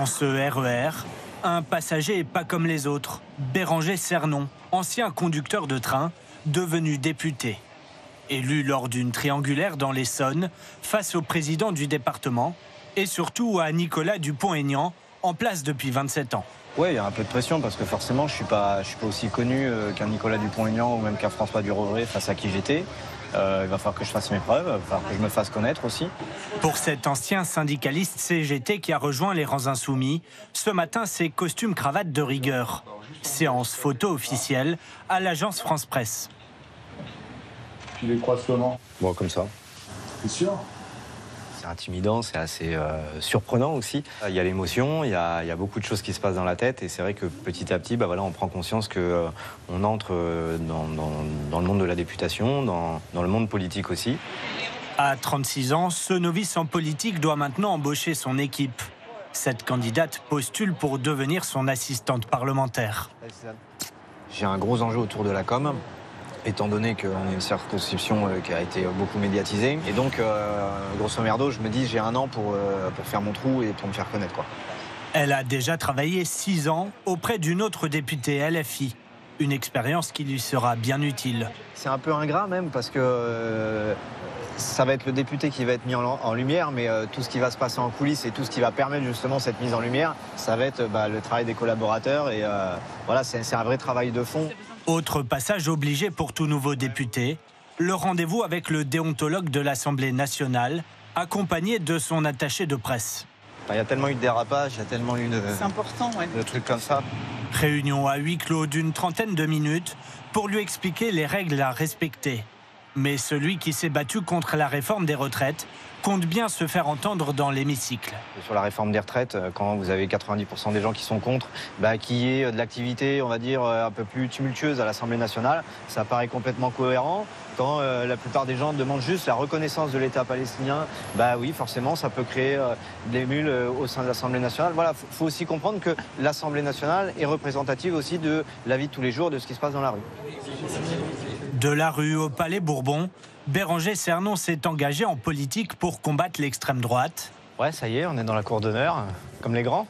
Dans ce RER, un passager pas comme les autres, Béranger Cernon, ancien conducteur de train, devenu député. Élu lors d'une triangulaire dans l'Essonne, face au président du département et surtout à Nicolas Dupont-Aignan, en place depuis 27 ans. Oui, il y a un peu de pression parce que forcément, je suis pas aussi connu qu'un Nicolas Dupont-Aignan ou même qu'un François Durovray face à qui j'étais. Il va falloir que je fasse mes preuves, il va falloir que je me fasse connaître aussi. Pour cet ancien syndicaliste CGT qui a rejoint les rangs insoumis, ce matin, c'est costume cravate de rigueur. Séance photo officielle à l'agence France Presse. Tu les croises comment? Bon, comme ça. T'es sûr? C'est intimidant, c'est assez surprenant aussi. Il y a l'émotion, il y a beaucoup de choses qui se passent dans la tête et c'est vrai que petit à petit, on prend conscience qu'on entre dans le monde de la députation, dans le monde politique aussi. À 36 ans, ce novice en politique doit maintenant embaucher son équipe. Cette candidate postule pour devenir son assistante parlementaire. J'ai un gros enjeu autour de la com, étant donné qu'on est une circonscription qui a été beaucoup médiatisée. Et donc, grosso merdo, je me dis j'ai un an pour faire mon trou et pour me faire connaître, quoi. Elle a déjà travaillé 6 ans auprès d'une autre députée LFI. Une expérience qui lui sera bien utile. C'est un peu ingrat même parce que ça va être le député qui va être mis en lumière, mais tout ce qui va se passer en coulisses et tout ce qui va permettre justement cette mise en lumière, ça va être le travail des collaborateurs et voilà, c'est un vrai travail de fond. Autre passage obligé pour tout nouveau député, le rendez-vous avec le déontologue de l'Assemblée nationale, accompagné de son attaché de presse. Il y a tellement eu de dérapages, il y a tellement eu c'est important, ouais. de trucs comme ça. Réunion à huis clos d'une trentaine de minutes pour lui expliquer les règles à respecter. Mais celui qui s'est battu contre la réforme des retraites compte bien se faire entendre dans l'hémicycle. Sur la réforme des retraites, quand vous avez 90% des gens qui sont contre, qu'il y ait de l'activité, on va dire, un peu plus tumultueuse à l'Assemblée nationale, ça paraît complètement cohérent. Quand la plupart des gens demandent juste la reconnaissance de l'État palestinien, oui, forcément, ça peut créer de l'émule au sein de l'Assemblée nationale. Voilà, faut aussi comprendre que l'Assemblée nationale est représentative aussi de la vie de tous les jours, de ce qui se passe dans la rue. De la rue au Palais Bourbon, Béranger Cernon s'est engagé en politique pour combattre l'extrême droite. Ouais, ça y est, on est dans la cour d'honneur, comme les grands.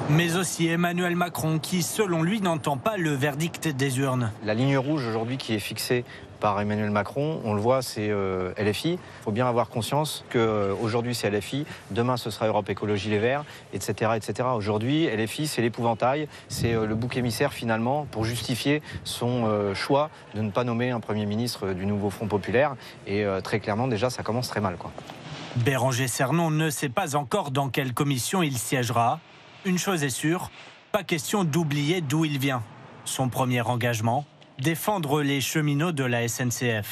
Mais aussi Emmanuel Macron, qui, selon lui, n'entend pas le verdict des urnes. La ligne rouge aujourd'hui qui est fixée par Emmanuel Macron, on le voit, c'est LFI. Il faut bien avoir conscience qu'aujourd'hui c'est LFI, demain ce sera Europe Écologie Les Verts, etc. etc. Aujourd'hui, LFI, c'est l'épouvantail, c'est le bouc émissaire finalement pour justifier son choix de ne pas nommer un Premier ministre du nouveau Front Populaire. Et très clairement, déjà, ça commence très mal, quoi. Béranger Cernon ne sait pas encore dans quelle commission il siégera. Une chose est sûre, pas question d'oublier d'où il vient. Son premier engagement, défendre les cheminots de la SNCF.